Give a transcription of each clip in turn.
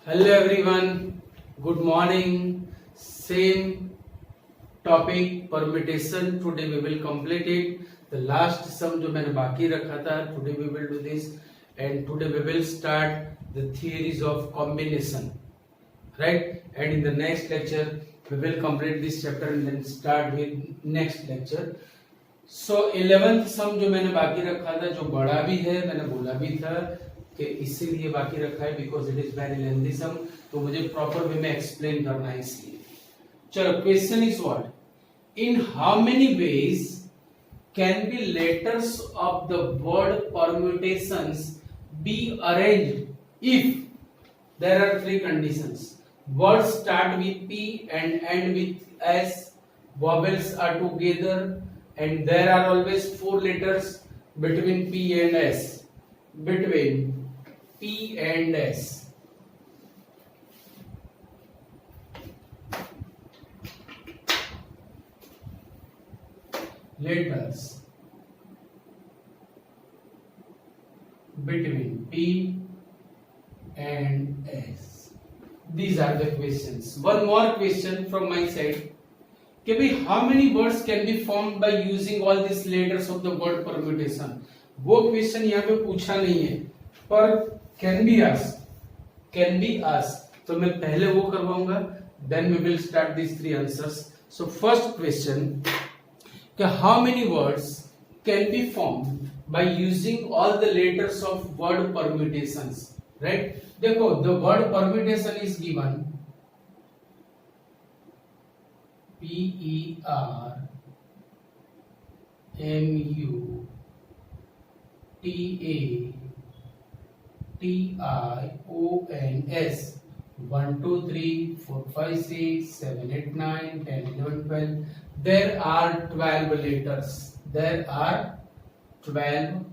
Hello everyone, good morning. Same topic permutation. Today we will complete it. The last sum जो मैंने बाकी रखा था. Today we will do this, and today we will start the theories of combination. Right? And in the next lecture we will complete this chapter and then start with next lecture. So 11th सम जो मैंने बाकी रखा था, जो बड़ा भी है, मैंने बोला भी था कि इसीलिए बाकी रखा है because it is very lengthy sum, तो मुझे प्रॉपर वे में एक्सप्लेन करना है इसलिए. चलो, question is what, in how many ways can be letters of the word permutations be arranged if there are three conditions. Words start with P and end with S. Vowels are together, and there are always four letters between P and S. Between P and S. Letters between P and S. These are the questions. One more question from my side. कि भाई how many words can be formed by using all these letters of the word permutation? वो question यहाँ पे पूछा नहीं है, पर can be asked. तो मैं पहले वो करवाऊंगा, then we will start these three answers. So first question, कि how many words can be formed by using all the letters of word permutations? Right? देखो, the word permutation is given permutation 1 2 3 4 5 6 7 8 9 10 11 12. There are 12 letters. There are 12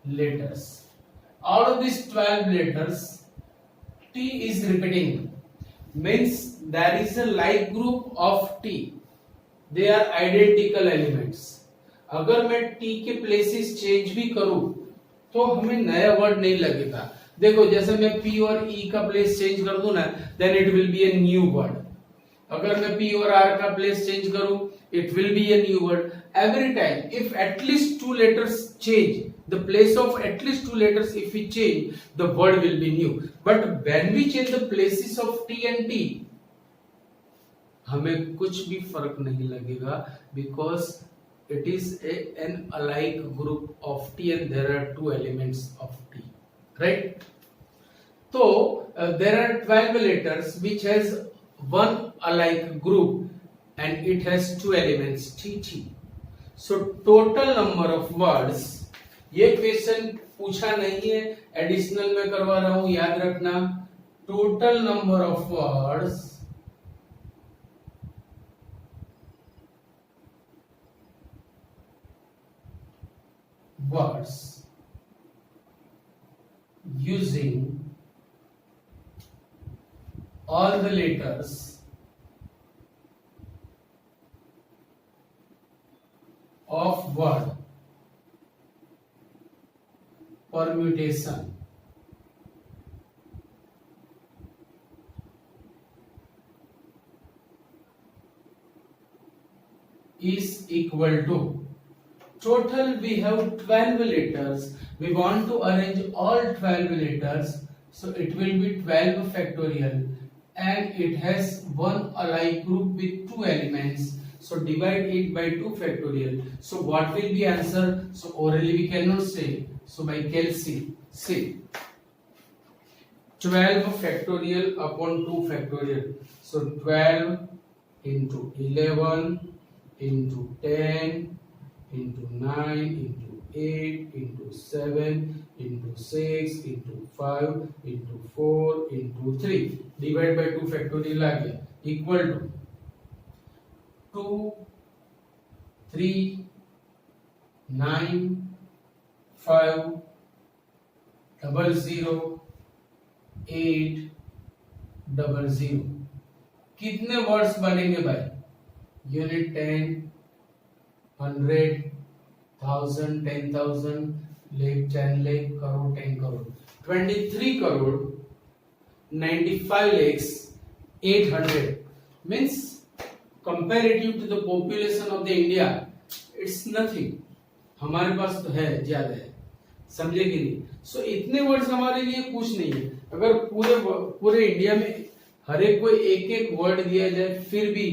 letters. Out of these 12 letters, T is repeating. Means there is a like group of T. They are identical elements. अगर मैं T के places change भी करूं तो हमें नया word नहीं लगेगा. देखो, जैसे मैं P और E का प्लेस चेंज कर दूं ना, then it will be a new word. अगर मैं P और R का प्लेस चेंज करूं, it will be a new word. Every time, if at least two letters change, the place of at least two letters, if we change, the word will be new. But when we change the places of T and T, हमें कुछ भी फर्क नहीं लगेगा, because it is an alike group of T and there are two elements of T. Right? So there are 12 letters which has one alike group and it has two elements TT. So total number of words, ये question पूछा नहीं है, additional में करवा रहा हूं, याद रखना. Total number of words using all the letters of word permutation is equal to, total we have 12 letters. We want to arrange all 12 letters, so it will be 12 factorial, and it has one alike group with two elements, so divide it by 2 factorial. So what will be answer? So orally we cannot say, so by calci, see 12 factorial upon 2 factorial, so 12 into 11 into 10 into 9 into 8 into 7 into 6 into 5 into 4 into 3 divide by 2 factorial आ गया, equal to 2 3 9 5 00 8 00. कितने words बनेंगे भाई? Unit 10 100 1000, 10,000, lakh, 10 lakh, crore, 10 crore, 23 crore, 95 lakhs, 800. Means comparative to the population of the India, it's nothing. हमारे पास तो है, ज्यादा है, समझे कि नहीं? सो इतने वर्ड्स हमारे लिए कुछ नहीं है. अगर पूरे इंडिया में हर एक को एक एक वर्ड दिया जाए फिर भी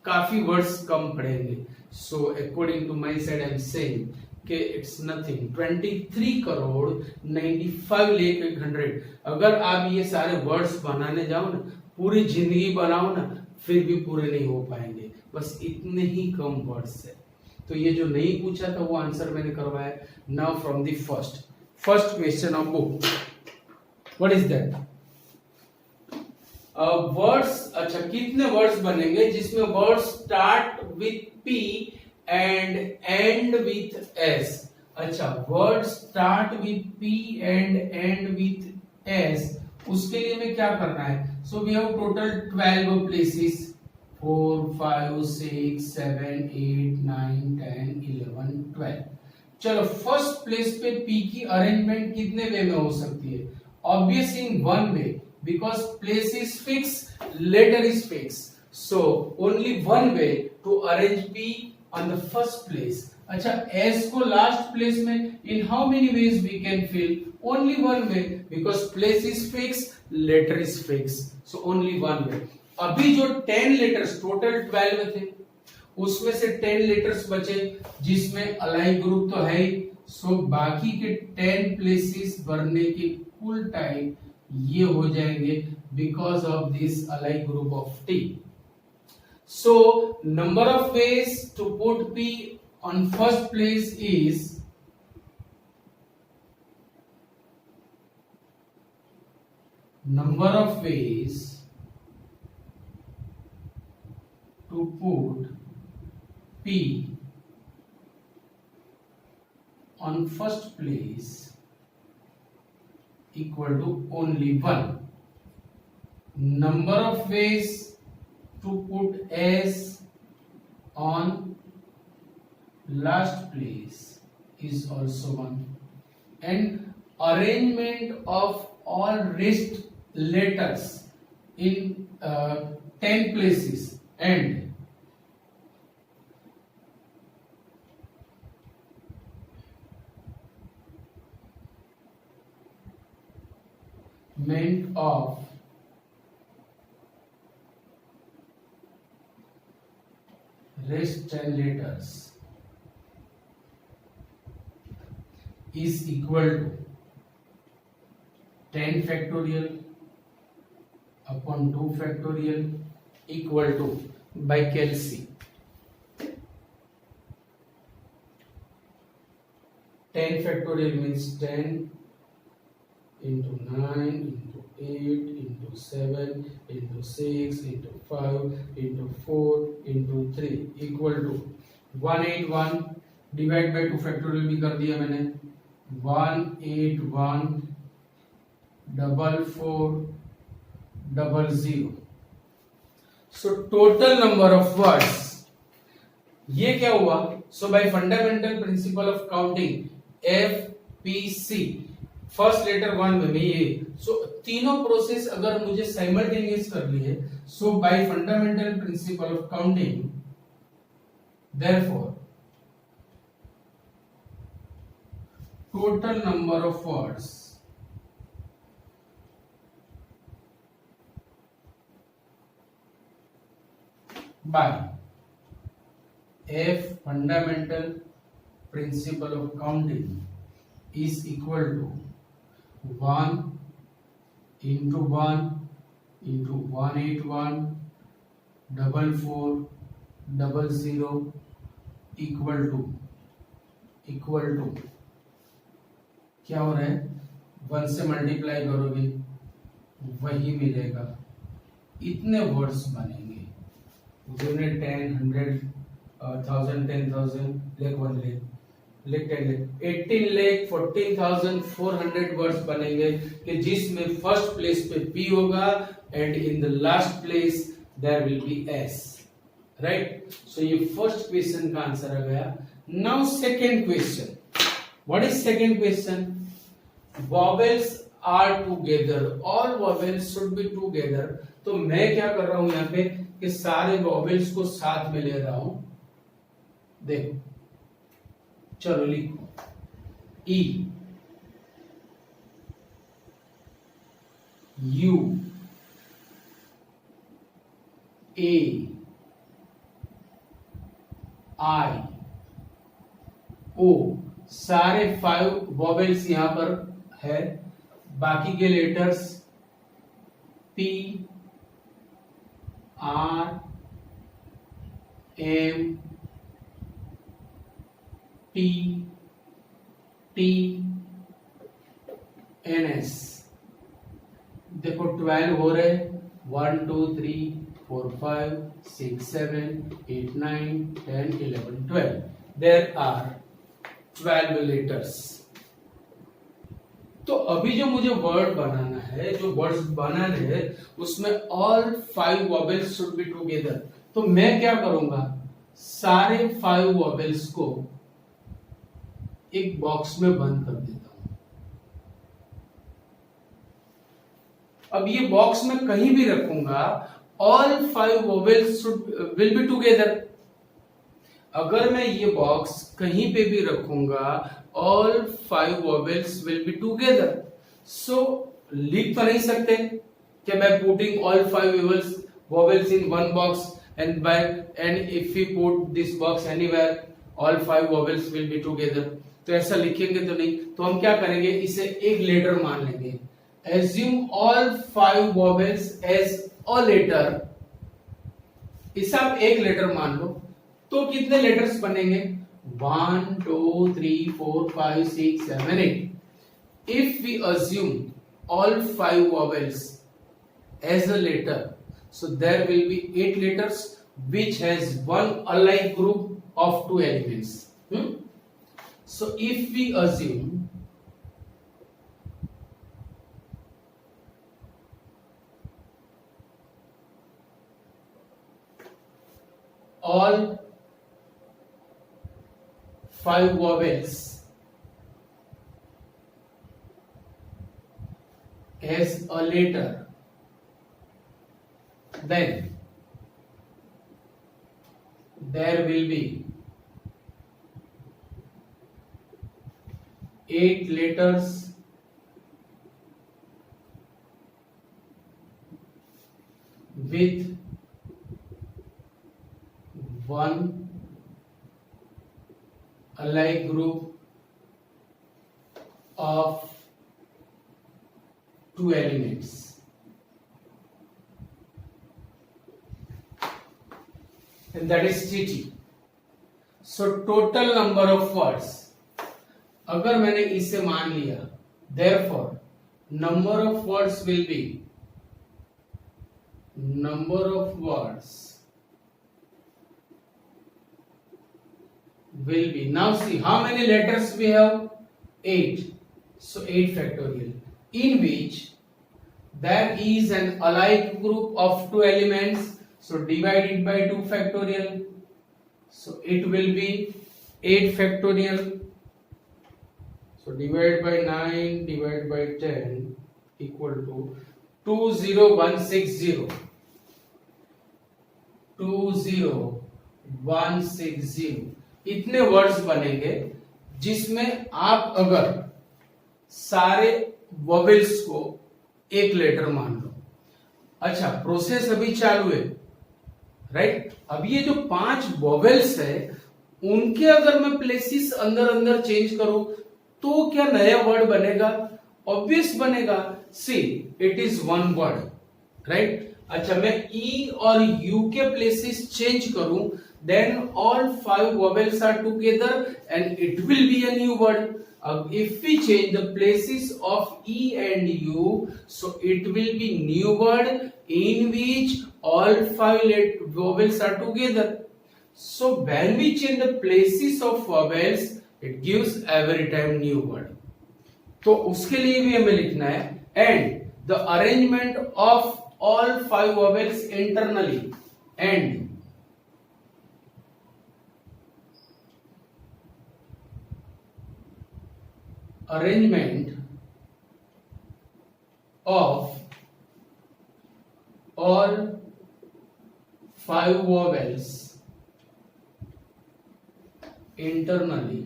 काफी वर्ड्स कम पड़ेंगे. So according to my side I am saying कि इट्स नथिंग. 23 करोड़ 95 लाख 100. अगर आप ये सारे वर्ड्स बनाने जाओ ना, पूरी जिंदगी बनाओ ना, फिर भी पूरे नहीं हो पाएंगे. बस इतने ही कम वर्ड्स है. तो ये जो नहीं पूछा था वो आंसर मैंने करवाया. Now from the first question of book, what is that? Words. अच्छा, कितने वर्ड्स बनेंगे जिसमें words start with P and end with S? अच्छा, word start with P and end with S. उसके लिए हमें क्या करना है? So we have total 12 places. 4, 5, 6, 7, 8, 9, 10, 11, 12. चलो, फर्स्ट प्लेस पे पी की अरेंजमेंट कितने वे में हो सकती है? Obvious in one way, because place is fixed, letter is fixed, so only one way to arrange P on the first place. अच्छा, S को लास्ट प्लेस में in how many ways we can fill? Only one way, because place is fixed, letter is fixed, so only one way. अभी जो 10 letters, total 12 थे, उसमें से 10 letters बचे जिसमें अलाई ग्रुप तो है ही, सो बाकी के 10 प्लेसेस भरने के कुल टाइम ये हो जाएंगे बिकॉज ऑफ दिस अलाई group of T. So number of ways to put P on first place is number of ways to put P on first place equal to only one. Number of ways to put S on last place is also one. And arrangement of all rest letters in 10 places and meant of rest 10 letters is equal to 10 factorial upon 2 factorial equal to by Kelsey. 10 factorial means 10 into 9 into 8 into 7 into 6 into 5 into 4 into 3 equal to 181 divide by 2 factorial भी कर दिया मैंने. 181 4400. So total number of words ये क्या हुआ? So by fundamental principle of counting FPC, first letter 1 में ये. सो तीनों प्रोसेस अगर मुझे साइमल्टेनियस कर ली है, so by fundamental principle of counting therefore total number of words by F fundamental principle of counting is equal to 1 into 1 into 181 4400 equal to क्या हो रहा है? 1 से मल्टीप्लाई करोगे वही मिलेगा. इतने वर्ड्स बनेंगे. यूनिट 10, 100, 1000, 10,000, लाख 1 लाख, लाख 10 लाख, 18 लाख 14,400 वर्ड्स बनेंगे कि जिसमें फर्स्ट प्लेस पे P होगा and in the last place there will be S. Right? So ये फर्स्ट क्वेश्चन का आंसर आ गया. Now second question. What is second question? Vowels are together. All vowels should be together. तो मैं क्या कर रहा हूं यहाँ पे कि सारे vowels को साथ में ले रहा हूं. देखो, चलो लिखो. E, U, A, I, O. सारे 5 वॉवेल्स यहां पर है. बाकी के letters P, R, M, P, T, N, S. देखो 12 हो रहे. 1 2 3 4 5 6 7 8 9 10 11 12. There are 12 letters. तो अभी जो मुझे वर्ड बनाना है, जो वर्ड्स बनाने हैं, उसमें all 5 vowels should be together. तो मैं क्या करूंगा, सारे 5 वॉवेल्स को एक बॉक्स में बंद कर देता हूं. अब ये बॉक्स में कहीं भी रखूंगा, all 5 vowels will be together. अगर मैं ये बॉक्स कहीं पे भी रखूंगा, all 5 vowels will be together. So लिख तो नहीं सकते कि by putting all 5 vowels in one box and if we put this box anywhere all 5 vowels will be together. तो ऐसा लिखेंगे तो नहीं. तो हम क्या करेंगे, इसे एक लेटर मान लेंगे. Assume all 5 vowels as a letter. इसे आप एक लेटर मान लो. तो कितने लेटर्स बनेंगे? 1 2 3 4 5 6 7 8. If we assume all 5 vowels as a letter, so there will be 8 letters which has one alike group of 2 elements. So if we assume all 5 vowels as a letter, then there will be 8 letters with one alike group of 2 elements. And that is TT. So total number of words, अगर मैंने इसे मान लिया, therefore number of words will be now see how many letters we have? 8. So 8 factorial, in which there is an alike group of 2 elements, so divide it by 2 factorial, so it will be 8 factorial. So divide by 9 divide by 10 equal to 20160. 20160 इतने words बनेंगे जिसमें आप अगर सारे vowels को एक letter मान लो. अच्छा, प्रोसेस अभी चालू है, राइट. अब ये जो 5 वोवेल्स है, उनके अगर मैं प्लेसेस अंदर अंदर चेंज करूं तो क्या नया वर्ड बनेगा? ऑब्वियस बनेगा. See, it is one word, right. अच्छा, मैं ई और यू के प्लेसेस चेंज करूं, then all 5 vowels are together and it will be a new word. If we change the places of E and U, so it will be new word in which all 5 vowels are together. So when we change the places of vowels, it gives every time new word. तो उसके लिए भी हमें लिखना है and the arrangement of all 5 vowels internally and arrangement of all 5 vowels internally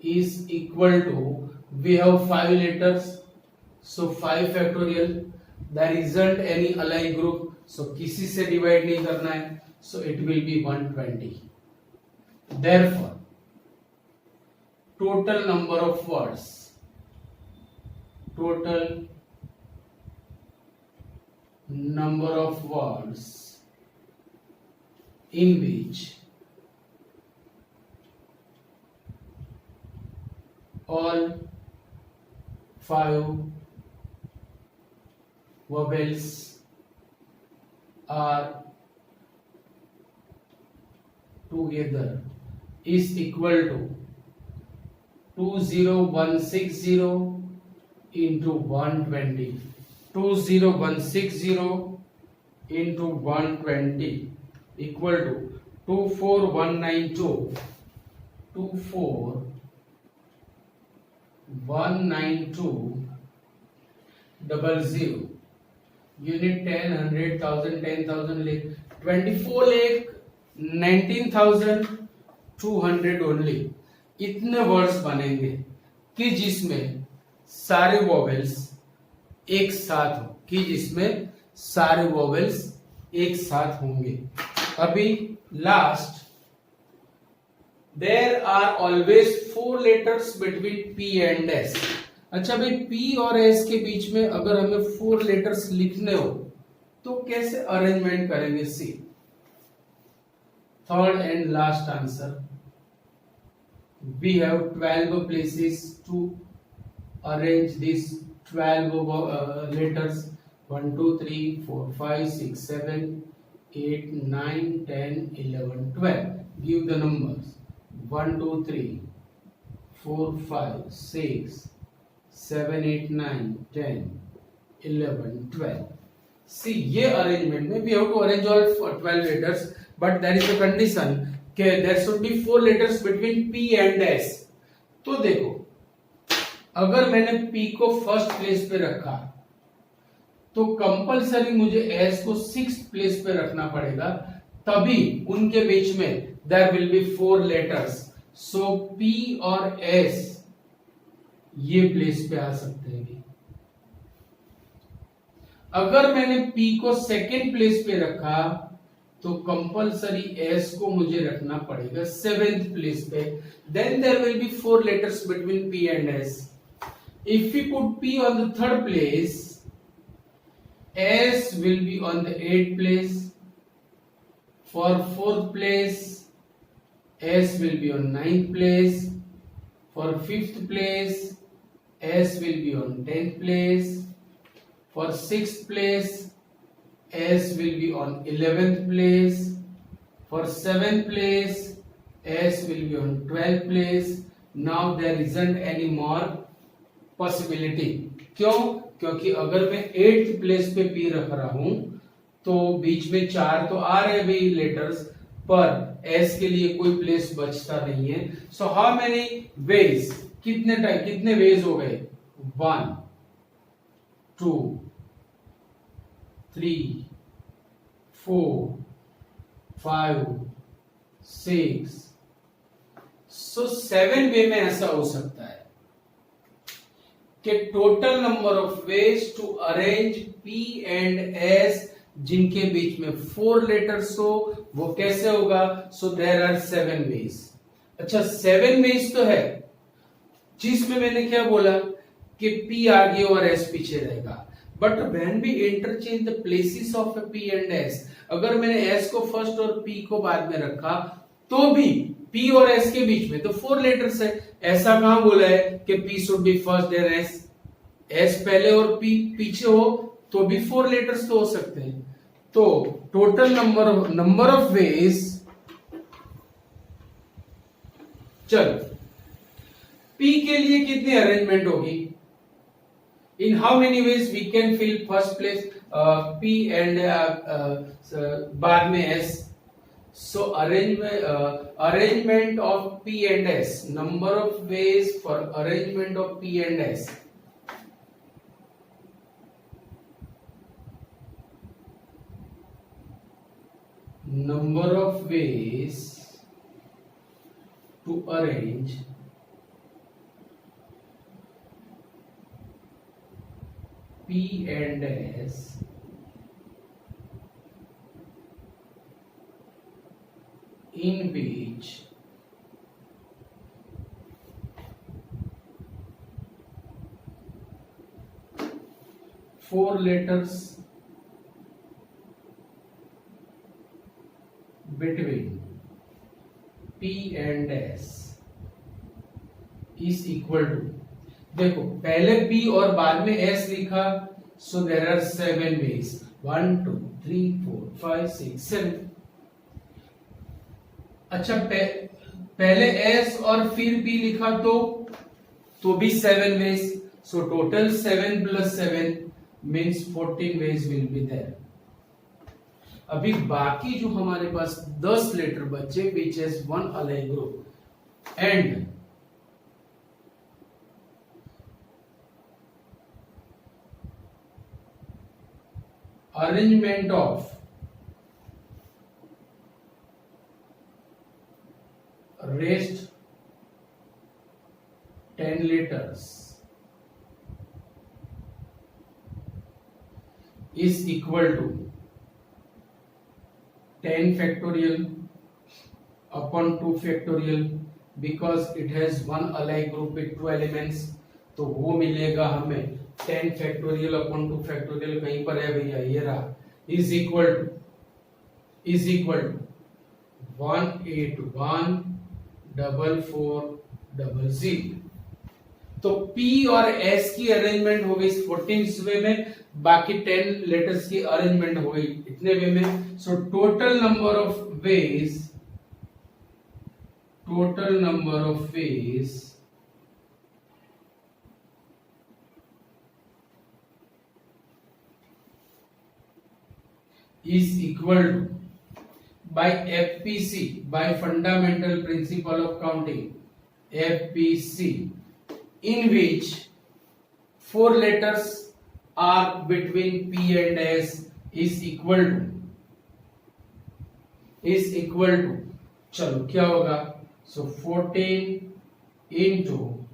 is equal to, we have 5 letters, so 5 factorial, there isn't any allied group, so किसी से divide नहीं करना है, so it will be 120. Therefore total number of words in which all 5 vowels are together is equal to 20160 into 120. 20160 into 120 equal to 24192. 2419200. Unit 10, 100,000, 10,000 lakh, 24 lakh 19,200 only. इतने words बनेंगे कि जिसमें सारे वोवेल्स एक साथ हो, होंगे. अभी last, there are always 4 letters between P and S. अच्छा भाई, P और S के बीच में अगर हमें 4 लेटर्स लिखने हो तो कैसे अरेंजमेंट करेंगे? See, third and last answer. We have 12 places to arrange these 12 letters. 1 2 3 4 5 6 7 8 9 10 11 12. Give the numbers. 1 2 3 4 5 6 7 8 9 10 11 12. See, ये arrangement में we have to arrange all 12 letters, but there is a condition कि there should be 4 letters between P and S. तो देखो, अगर मैंने P को first place पे रखा तो कंपलसरी मुझे S को 6th प्लेस पे रखना पड़ेगा, तभी उनके बीच में there will be 4 letters. So P और S ये प्लेस पे आ सकते हैं. अगर मैंने P को सेकेंड प्लेस पे रखा तो कंपलसरी S को मुझे रखना पड़ेगा 7th प्लेस पे. Then there will be 4 letters between P and S. If we put P on the 3rd place, S will be on the 8th place. For 4th place, S will be on 9th place. For 5th place, S will be on 10th place. For 6th place, S will be on 11th place. For 7th place, S will be on 12th place. Now there isn't any more possibility. क्यों? क्योंकि अगर मैं 8th place पे P रख रहा हूं तो बीच में 4 तो आ रहे भी लेटर्स, पर S के लिए कोई प्लेस बचता नहीं है. सो हाउ मेनी वेज, कितने वेज हो गए? 1 2 3 4 5 6. सो 7 वे में ऐसा हो सकता है कि total number of ways to arrange P and S जिनके बीच में 4 लेटर्स हो, वो कैसे होगा? So there are 7 ways. अच्छा, 7 वेज तो है जिसमें मैंने क्या बोला कि P आगे और S पीछे रहेगा. But when we interchange the places of P and S, अगर मैंने S को फर्स्ट और P को बाद में रखा तो भी P और S के बीच में तो 4 लेटर्स है. ऐसा कहां बोला है कि P should be first then S पहले और P पीछे हो तो भी 4 लेटर्स तो हो सकते हैं. तो टोटल नंबर ऑफ वेज, चलो P के लिए कितनी अरेंजमेंट होगी? In how many ways we can fill first place P and बाद में S? So arrangement of P and S. Number of ways for arrangement of P and S. Number of ways to arrange P and S in which four letters between P and S is equal to, देखो पहले P और बाद में S लिखा, so there are 7 ways, 1 2 3 4 5 6 7. अच्छा पहले S और फिर P लिखा तो भी 7 ways, so total 7 plus 7 means 14 ways will be there. अभी बाकी जो हमारे पास 10 लेटर बचे which is one align group and arrangement of rest 10 letters is equal to 10 factorial upon 2 factorial because it has one alike group with 2 elements, तो वो मिलेगा हमें 10 factorial upon 2 factorial कहीं पर है भैया, ये रहा, is equal to 1814400. तो P और S की अरेंजमेंट हो गई 14 वे में, बाकी 10 लेटर्स की अरेंजमेंट हो गई इतने वे में. सो total number of veg is equal to, by FPC, by fundamental principle of counting, FPC, in which 4 letters are between P and S is equal to, चलो क्या होगा, so 14 into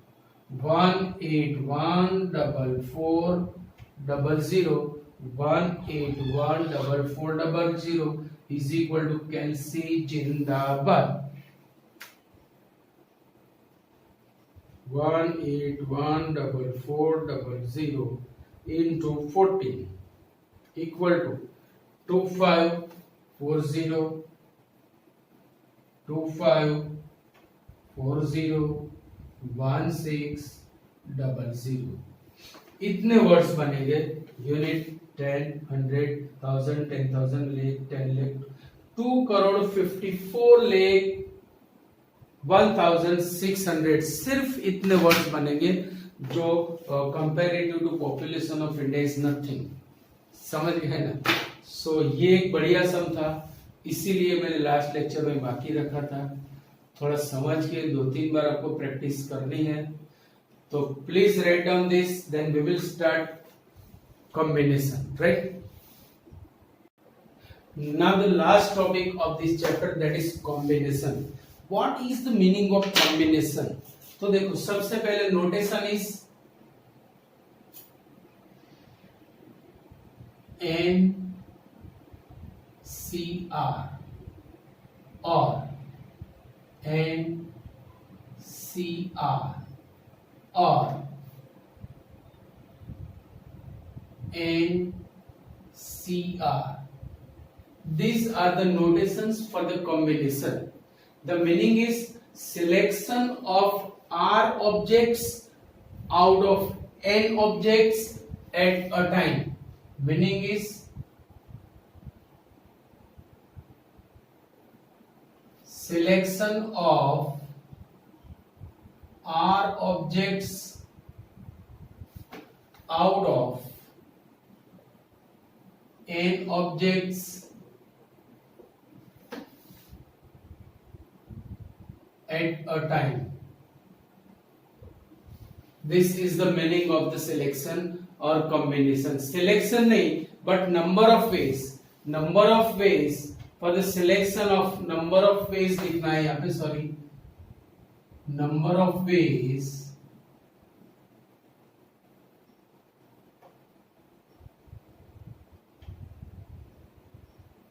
1814400 1814400 is equal to Kelsey जिंदाबाद 1814400 into 14 equal to 2540 1600. इतने words बनेंगे. Unit 10 100 1000 10,000 lakh 10 lakh 2,54 lakh 1,600. सिर्फ इतने words बनेंगे जो comparative to population of India is nothing. समझ गए ना. सो ये एक बढ़िया सम था, इसीलिए मैंने लास्ट लेक्चर में बाकी रखा था. थोड़ा समझ के 2-3 बार आपको प्रैक्टिस करनी है. तो please write down this, then we will start combination, right? Now the last topic of this chapter, that is combination. What is the meaning of combination? तो देखो सबसे पहले notation is NCR or NCR or NCR. These are the notations for the combination. The meaning is selection of R objects out of N objects at a time. Meaning is selection of R objects out of N objects at a time. This is the meaning of the selection or combination. Selection नहीं, but number of ways. Number of ways for the selection of number of ways लिखना है यहाँ पे, sorry, number of ways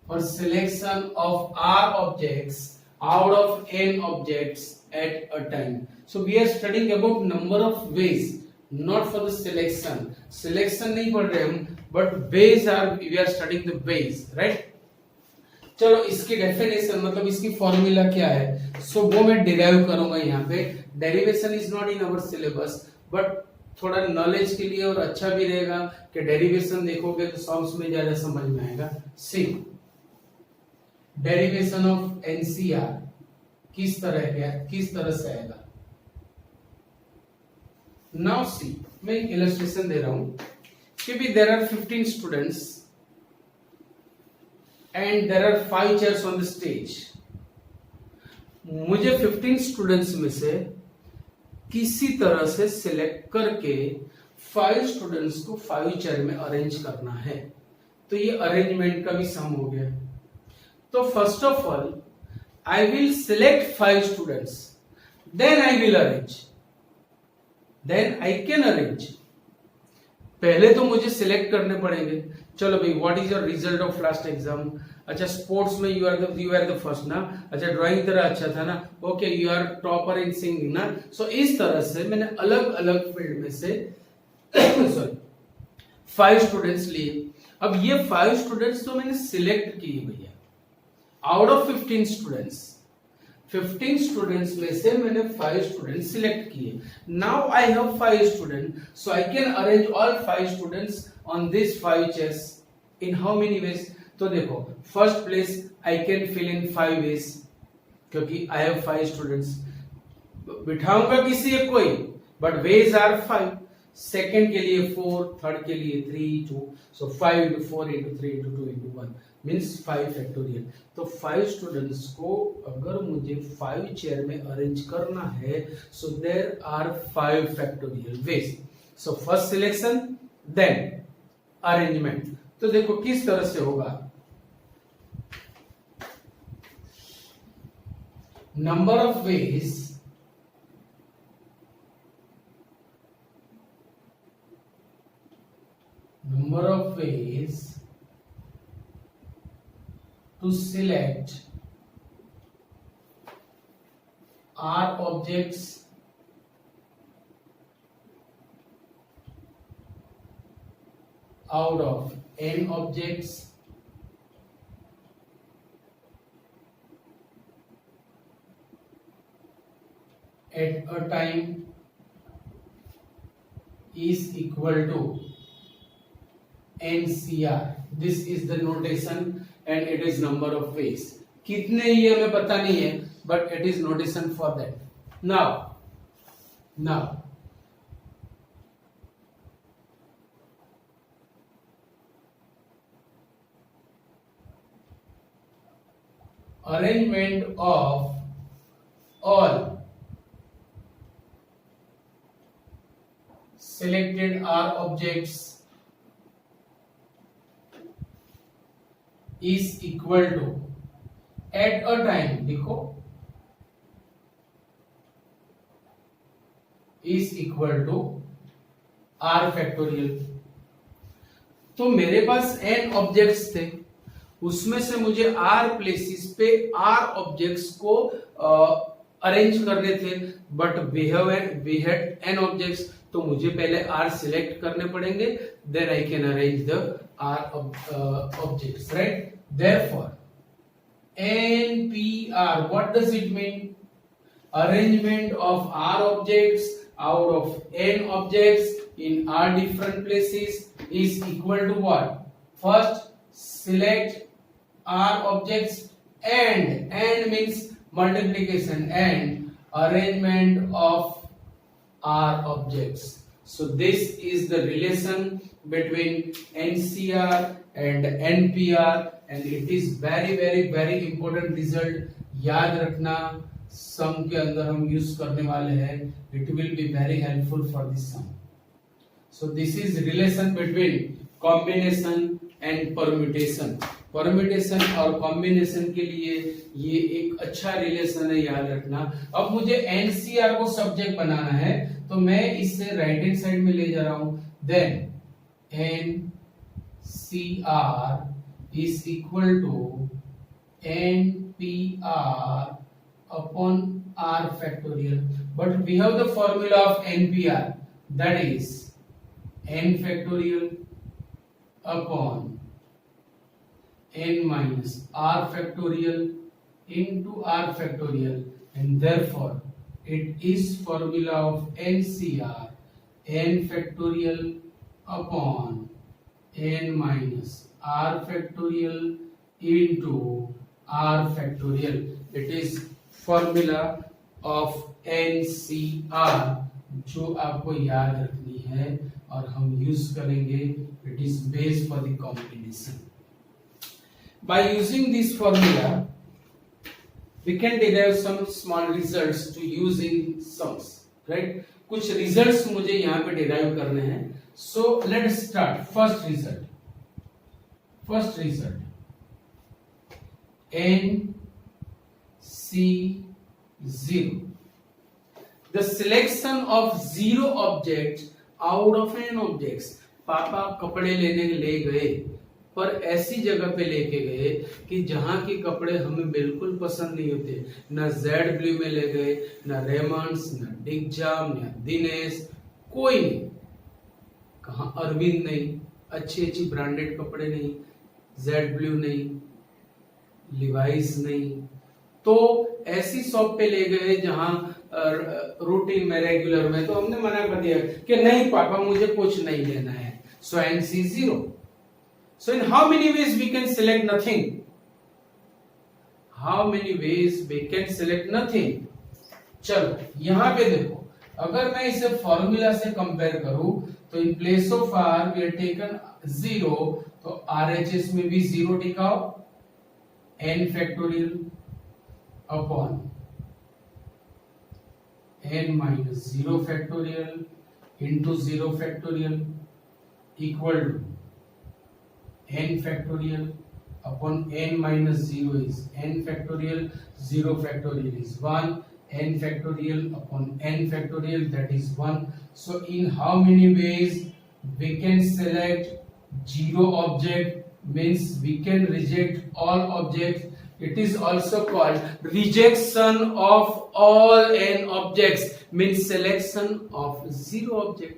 for selection of R objects out of N objects at a time. So we are studying about number of ways, not for the selection. Selection नहीं पढ़ रहे हम, but ways are, we are studying the ways, right? चलो इसकी definition मतलब इसकी formula क्या है, सो वो मैं डिराइव करूंगा यहाँ पे. Derivation is not in our syllabus, but थोड़ा नॉलेज के लिए और अच्छा भी रहेगा कि डेरिवेशन देखोगे तो सॉल्व्स में ज्यादा समझ में आएगा. सी डेरिवेशन ऑफ एनसीआर किस तरह से आएगा. नाउ सी, मैं एक इलस्ट्रेशन दे रहा हूं कि भी there are 15 students and there are 5 chairs on the stage. मुझे 15 स्टूडेंट्स में से किसी तरह से सिलेक्ट करके 5 स्टूडेंट्स को 5 चेयर में अरेंज करना है. तो ये अरेंजमेंट का भी सम हो गया. तो first of all I will select 5 students, then I will arrange, then I can arrange. पहले तो मुझे सिलेक्ट करने पड़ेंगे. चलो भाई, what is your result of last exam. अच्छा, स्पोर्ट्स में यू आर द फर्स्ट ना. अच्छा, ड्राइंग तेरा अच्छा था ना. Okay, you are topper in singing ना. सो इस तरह से मैंने अलग अलग फील्ड में से सॉरी 5 स्टूडेंट्स लिए. अब ये 5 स्टूडेंट्स तो मैंने सिलेक्ट किए भैया आउट ऑफ 15 स्टूडेंट्स. 15 स्टूडेंट्स में से मैंने 5 स्टूडेंट्स सिलेक्ट किए. Now I have 5 student, so I can arrange all 5 students on this 5 chairs in how many ways. तो देखो, first place I can fill in 5 ways, क्योंकि I have 5 students. बिठाऊंगा किसी एक कोई, बट वेज आर 5. सेकंड के लिए 4, third के लिए 3, 2, सो 5 into 4 into 3 into 2 into 1 means 5 factorial. तो 5 स्टूडेंट्स को अगर मुझे 5 चेयर में अरेंज करना है, so there are 5 factorial ways. So first selection, then arrangement. तो देखो किस तरह से होगा. Number of ways to select R objects out of N objects at a time is equal to NCR. This is the notation and it is number of ways. कितने ये हमें पता नहीं है, but it is notation for that. Now arrangement of all selected R objects is equal to at a time. देखो, is equal to R factorial. तो मेरे पास n objects थे, उसमें से मुझे R प्लेसेस पे R ऑब्जेक्ट्स को अरेंज करने थे, but we had n objects. तो मुझे पहले R सिलेक्ट करने पड़ेंगे, then I can arrange the R objects, right? Therefore, NPR, what does it mean? Arrangement of R objects out of N objects in R different places is equal to what? First, select R objects and means multiplication and arrangement of R objects. So this is the relation between NCR and NPR and it is very important result. याद रखना, सम के अंदर हम use करने वाले हैं, it will be very helpful for this sum. So this is relation between combination and permutation. Permutation और combination के लिए ये एक अच्छा रिलेशन है, याद रखना. अब मुझे एनसीआर को सब्जेक्ट बनाना है, तो मैं इसे राइट हैंड साइड में ले जा रहा हूं. Then NCR is equal to NPR upon r factorial, but we have the formula of NPR, that is n factorial upon n minus r factorial into r factorial, and therefore it is formula of NCR n factorial upon n minus r factorial into r factorial. It is formula of NCR जो आपको याद रखनी है और हम use करेंगे. It is based for the combination. By using this formula we can derive some small results to use in sums, right. कुछ results मुझे यहाँ पे डिराइव करने हैं. So let's start. First result n C0. The selection of zero objects out of n objects. पापा कपड़े लेने ले गए, पर ऐसी जगह पे लेके गए कि जहां के कपड़े हमें बिल्कुल पसंद नहीं होते. ना जेड ब्लू में ले गए, ना रेमंड्स, ना डिगजाम, ना दिनेश, कोई नहीं. कहा अरविंद नहीं, अच्छी ब्रांडेड कपड़े नहीं, जेड ब्लू नहीं, लिवाइस नहीं. तो ऐसी शॉप पे ले गए जहां रूटीन में, रेगुलर में, तो हमने मना कर दिया कि नहीं पापा मुझे कुछ नहीं लेना है. So NC 0. So in how many ways we can select nothing? How many ways we can select nothing? चलो यहां पे देखो, अगर मैं इसे फॉर्मूला से कंपेयर करूं तो in place of r we have taken 0, तो RHS में भी 0 टिकाओ, n factorial upon n minus 0 factorial into 0 factorial equal to n factorial upon n minus 0 is n factorial, 0 factorial is 1, n factorial upon n factorial, that is 1. So in how many ways we can select 0 object? Means we can reject all objects. It is also called rejection of all n objects, means selection of 0 object.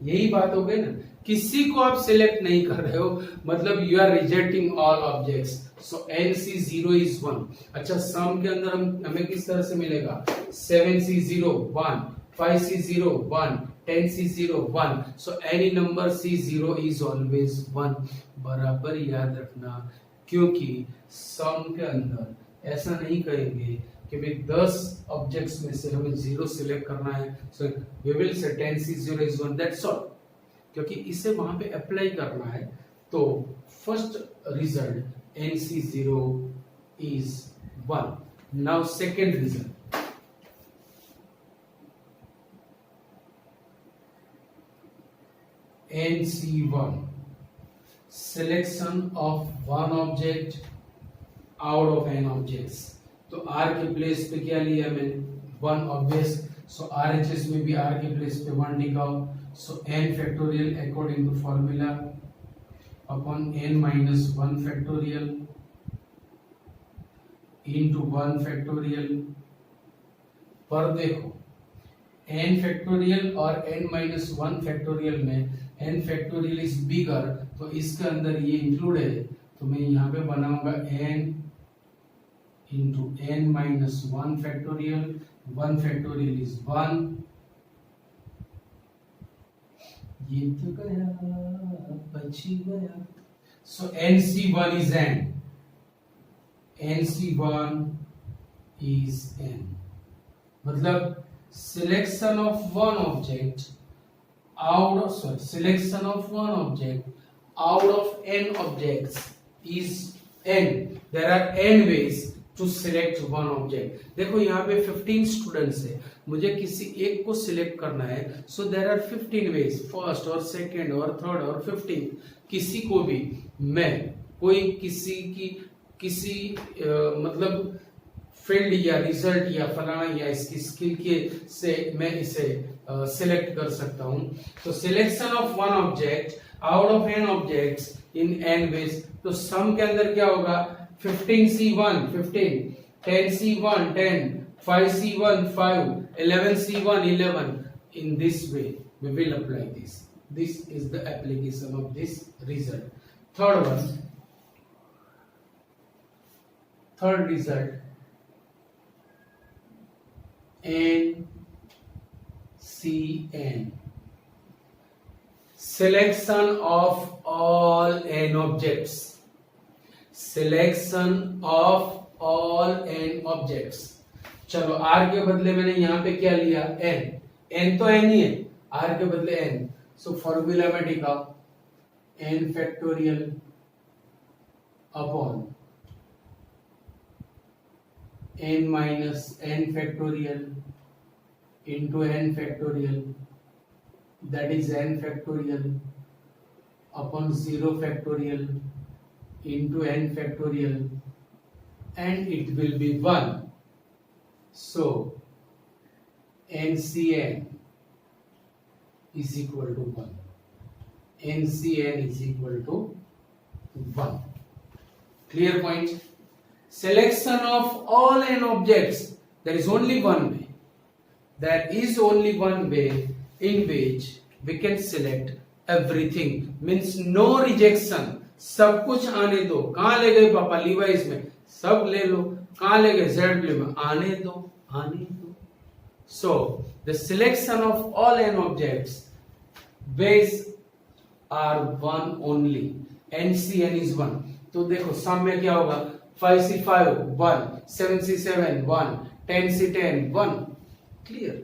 यही बात हो गई ना, किसी को आप select नहीं कर रहे हो, मतलब you are rejecting all objects. So NC0 is 1. अच्छा, सम के अंदर हमें किस तरह से मिलेगा? 7C0 1, 5C0 1, 10C0 1. So any number C0 is always 1. बराबर याद रखना, क्योंकि सम के अंदर ऐसा नहीं कहेंगे कि भाई 10 ऑब्जेक्ट्स में से हमें 0 सिलेक्ट करना है. So we will say 10C0 is 1, that's all, क्योंकि इसे वहां पे अप्लाई करना है. तो first result NC0 is 1. Now second result NC1, selection of one object out of n objects. तो r के प्लेस पे क्या लिया मैंने? 1 ऑब्वियस. सो RHS में भी r के प्लेस पे 1 लिखाओ. So n factorial according to formula upon n minus 1 factorial into 1 factorial. पर देखो n फैक्टोरियल और n माइनस 1 फैक्टोरियल में n फैक्टोरियल इज बिगर, तो इसके अंदर ये इंक्लूड है. तो मैं यहाँ पे बनाऊंगा n into n minus 1 factorial. 1 factorial is 1. ये तो गया बची गया. सो NC1 is n. NC1 is n. मतलब selection of one object selection of one object out of n objects is n. There are n ways to select one object. देखो यहाँ पे 15 students है, मुझे किसी एक को सिलेक्ट करना है, so there are 15 ways, first और सेकंड और थर्ड और 15। किसी को भी मैं कोई किसी मतलब फील्ड या रिजल्ट या फलाना या इसकी स्किल के से मैं इसे सिलेक्ट कर सकता हूं। तो selection of one object out of n objects in n ways, तो सम के अंदर क्या होगा, 15C1 15, 10C1 10, 5C1 5, 11C1 11. In this way we will apply this. This is the application of this result. Third one, third result, NCN, selection of all n objects, selection of all n objects। चलो r के बदले मैंने यहां पे क्या लिया, n, n तो n ही है, r के बदले n, सो फॉर्मूला में लिखा n factorial upon n minus n factorial into n factorial, that is n factorial upon 0 factorial into n factorial, and it will be 1. So NCN is equal to 1. NCN is equal to 1. Clear point? Selection of all n objects, there is only one way. There is only one way in which we can select everything, means no rejection। सब कुछ आने दो। कहाँ ले गए पापा, Levi's में, सब ले लो। कहाँ ले गए, जेड प्ले में, आने दो, आने दो। So the selection of all n objects ways are one only, NCN is 1। तो देखो सम में क्या होगा, 5C5 1, 7C7 1, 10C10 1। Clear?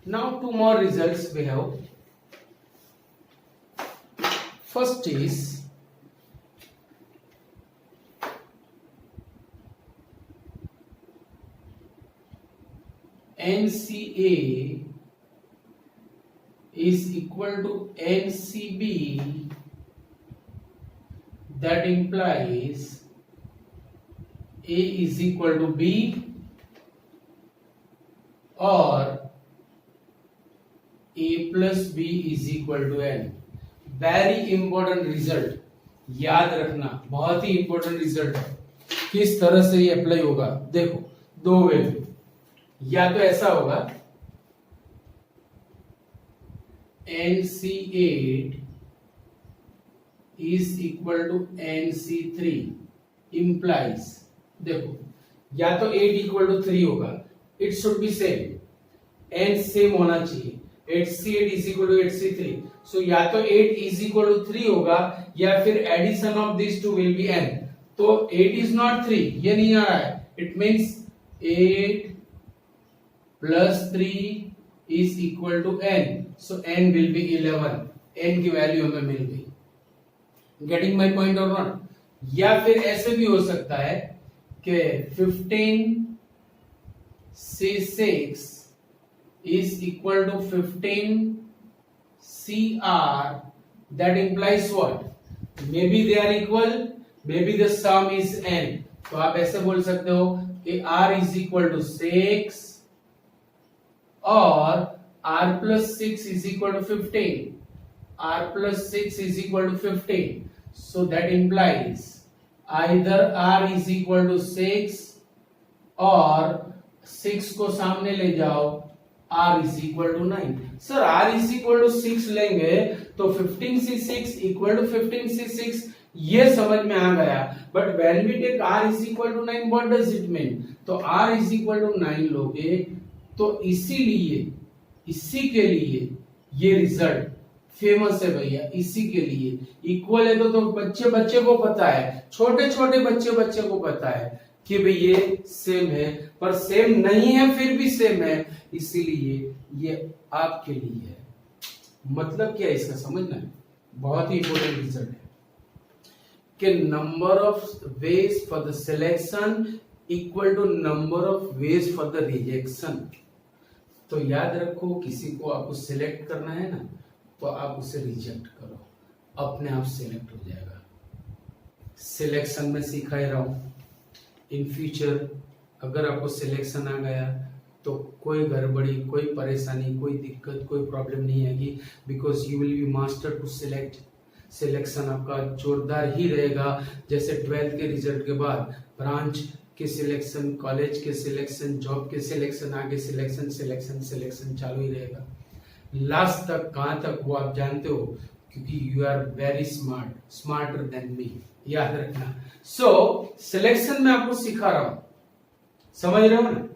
Now two more results we have. First is NCA is equal to NCB, that implies A is equal to B or A plus B is equal to N। Very important result, याद रखना, बहुत ही important result है। किस तरह से ये apply होगा, देखो दो वे में, या तो ऐसा होगा NC8 is equal to NC3 implies, देखो या तो 8 equal to 3 होगा, it should be same, n same होना चाहिए, 8C8 is equal to 8C3, so या तो 8 is equal to 3 होगा या फिर addition of these two will be n। तो 8 is not 3, ये नहीं आ रहा है, it means 8 plus 3 is equal to n, so n will be 11, n की वैल्यू हमें मिल गई। Getting my point or not? या फिर ऐसे भी हो सकता है कि 15C6 is equal to 15CR, that implies what? Maybe they are equal, maybe the sum is n। तो आप ऐसे बोल सकते हो कि R is equal to 6 और R plus 6 is equal to 15, R plus 6 is equal to 15, so that implies either R is equal to 6 और 6 को सामने ले जाओ, R is equal to 9। Sir R is equal to 6 लेंगे तो 15C6 equal to 15C6, ये समझ में आ गया, but when we take R is equal to 9 what does it mean? तो R is equal to 9 लोगे तो इसीलिए इसी के लिए ये रिजल्ट फेमस है भैया, इसी के लिए इक्वल है तो बच्चे बच्चे को पता है, छोटे छोटे बच्चे को पता है कि भाई ये सेम है, पर सेम नहीं है फिर भी सेम है, इसीलिए ये आपके लिए है। मतलब क्या है इसका समझना है, बहुत ही इंपॉर्टेंट रिजल्ट है कि number of ways for the selection equal to number of ways for the rejection. तो याद रखो, किसी को आपको सिलेक्ट करना है ना, तो आप उसे रिजेक्ट करो, अपने आप सिलेक्ट हो जाएगा। सिलेक्शन में सिखा ही रहा हूं, इन फ्यूचर अगर आपको सिलेक्शन आ गया तो कोई गड़बड़ी, कोई परेशानी, कोई दिक्कत, कोई प्रॉब्लम नहीं आएगी, because you will be master to select. Selection आपका जोरदार ही रहेगा। जैसे 12th के रिजल्ट के बाद ब्रांच के सिलेक्शन, कॉलेज के सिलेक्शन, जॉब के सिलेक्शन, आगे सिलेक्शन सिलेक्शन सिलेक्शन चालू ही रहेगा लास्ट तक। कहां तक वो आप जानते हो, क्योंकि you are very smart, smarter than me, याद रखना। सो सिलेक्शन में आपको सिखा रहा हूं, समझ रहे हो ना।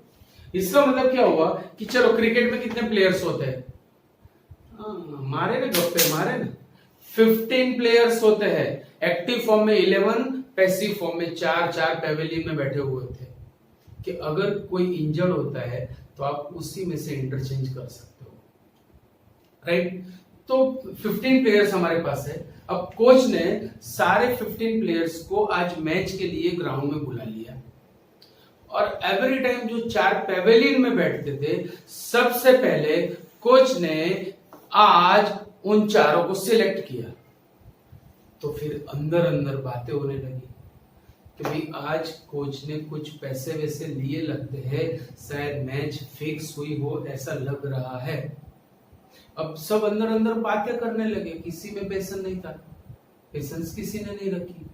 इसका मतलब क्या हुआ कि चलो क्रिकेट में कितने प्लेयर्स होते हैं, मारे ना गप्पे, मारे ना, 15 प्लेयर्स होते हैं। एक्टिव फॉर्म में 11, पैसिव फॉर्म में 4 पेवेलियन में बैठे हुए थे कि अगर कोई इंजर्ड होता है तो आप उसी में से इंटरचेंज कर सकते हो, राइट। तो 15 प्लेयर्स हमारे पास है। अब कोच ने सारे 15 प्लेयर्स को आज मैच के लिए ग्राउंड में बुला लिया, और एवरी टाइम जो 4 पेवेलियन में बैठते थे, सबसे पहले कोच ने आज उन चारों को सिलेक्ट किया। तो फिर अंदर अंदर बातें होने लगी कि भाई आज कोच ने कुछ पैसे वैसे लिए लगते हैं, शायद मैच फिक्स हुई हो, ऐसा लग रहा है। अब सब अंदर अंदर बातें करने लगे, किसी में पेशेंस नहीं था, पेशेंस किसी ने नहीं रखी।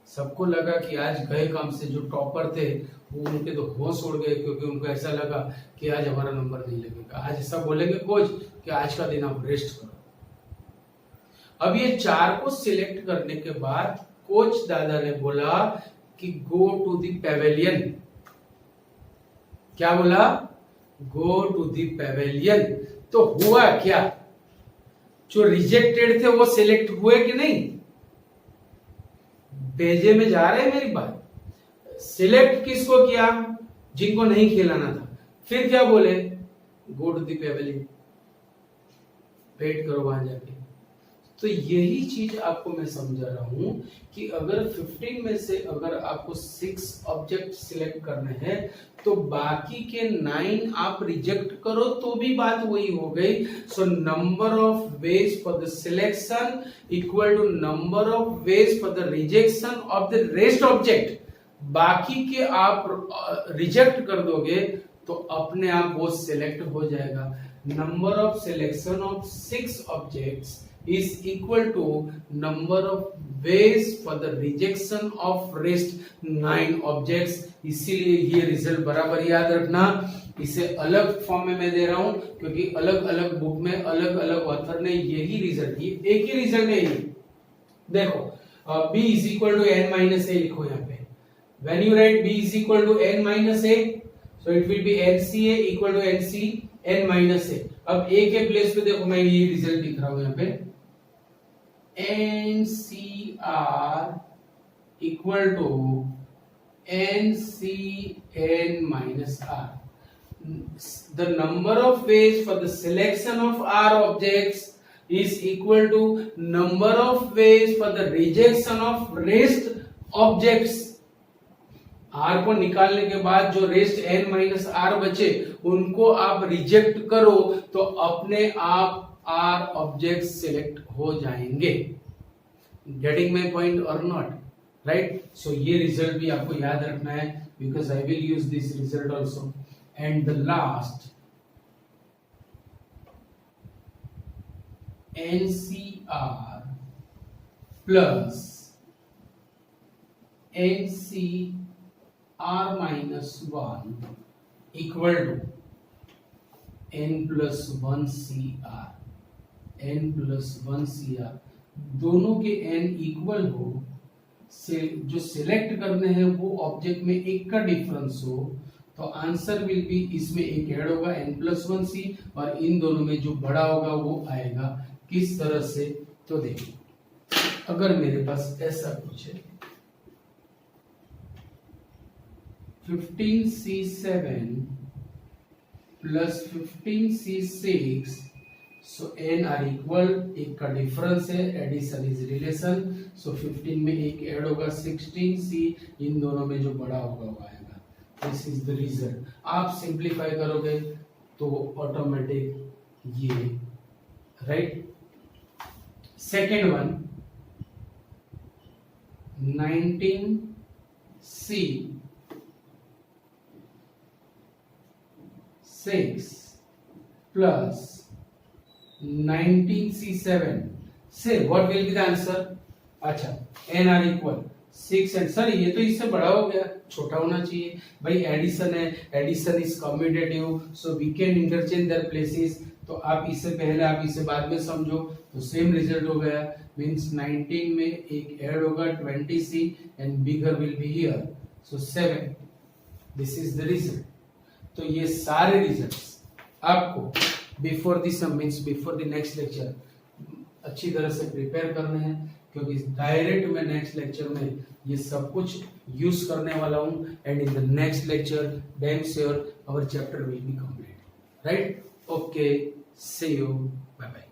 सबको लगा कि आज गए काम से, जो टॉपर थे वो उनके तो होश उड़ गए, क्योंकि उनको ऐसा लगा कि आज हमारा नंबर नहीं लगेगा। आज ऐसा बोलेंगे कोच कि आज का दिन आप रेस्ट करो। अब ये 4 को सिलेक्ट करने के बाद कोच दादा ने बोला कि गो टू द पेवेलियन। क्या बोला? Go to the pavilion. तो हुआ क्या? जो रिजेक्टेड थे वो सिलेक्ट हुए कि नहीं? भेजे में जा रहे हैं मेरी बात। सिलेक्ट किसको किया? जिनको नहीं खिलाना था। फिर क्या बोले? Go to the pavilion, wait करो वहां जाके। तो यही चीज आपको मैं समझा रहा हूं कि अगर 15 में से अगर आपको 6 ऑब्जेक्ट सिलेक्ट करने हैं तो बाकी के 9 आप रिजेक्ट करो तो भी बात वही हो गई। So number of ways for the selection equal to number of ways for the rejection of the rest object. बाकी के आप रिजेक्ट कर दोगे तो अपने आप वो सिलेक्ट हो जाएगा। Number of selection of 6 objects is equal to number of ways for the rejection of rest 9 objects। इसीलिए ये रिजल्ट बराबर याद रखना। इसे अलग फॉर्म में मैं दे रहा हूं क्योंकि अलग अलग बुक में अलग अलग ऑथर ने यही रिजल्ट, ये एक ही रिजल्ट है ये। देखो b is equal to n minus a लिखो यहाँ पे। when you write b is equal to n minus a, so it will be nca equal to nc n minus a। अब a के प्लेस पे देखो मैं ये रिजल्ट लिख रहा हूं यहाँ पे, NCR equal to NCN minus R। The number of ways for the selection of R objects is equal to number of ways for the rejection of rest objects। R को निकालने के बाद जो रेस्ट N माइनस R बचे उनको आप reject करो तो अपने आप R ऑब्जेक्ट सिलेक्ट हो जाएंगे। गेटिंग माई पॉइंट और नॉट? राइट। सो ये रिजल्ट भी आपको याद रखना है because I will use this result also. And the last NCR plus NCR minus 1 equal to N plus 1 CR। N plus 1 CR दोनों के n इक्वल हो, से जो सिलेक्ट करने हैं वो ऑब्जेक्ट में एक का डिफरेंस हो, तो आंसर विल बी, इसमें एक ऐड होगा n plus 1 C और इन दोनों में जो बड़ा होगा वो आएगा। किस तरह से? तो देखिए, अगर मेरे पास ऐसा कुछ है 15C7 plus 15C6, so n r equal, एक का डिफरेंस है, एडिशन इज रिलेशन। सो 15 में एक ऐड होगा 16C, इन दोनों में जो बड़ा होगा वो आएगा। This is the result. आप सिंप्लीफाई करोगे तो ऑटोमेटिक ये, right. Second one 19C 6 plus 19C7 से what will be the answer? अच्छा, n are equal 6 and sir ये तो इससे बड़ा हो गया, छोटा होना चाहिए भाई। एडिशन है, addition is commutative, so we can interchange their places. तो आप इससे पहले आप इसे बाद में समझो, तो सेम रिजल्ट हो गया। मींस 19 में एक ऐड होगा 20C and bigger will be here, so 7। This is the result. तो ये सारे रिजल्ट्स आपको before the sum means before the next lecture अच्छी तरह से प्रिपेयर करने हैं, क्योंकि डायरेक्ट मैं नेक्स्ट लेक्चर में ये सब कुछ यूज करने वाला हूं। And in the next lecture damn sure our chapter will be complete, right. Okay, see you, bye bye.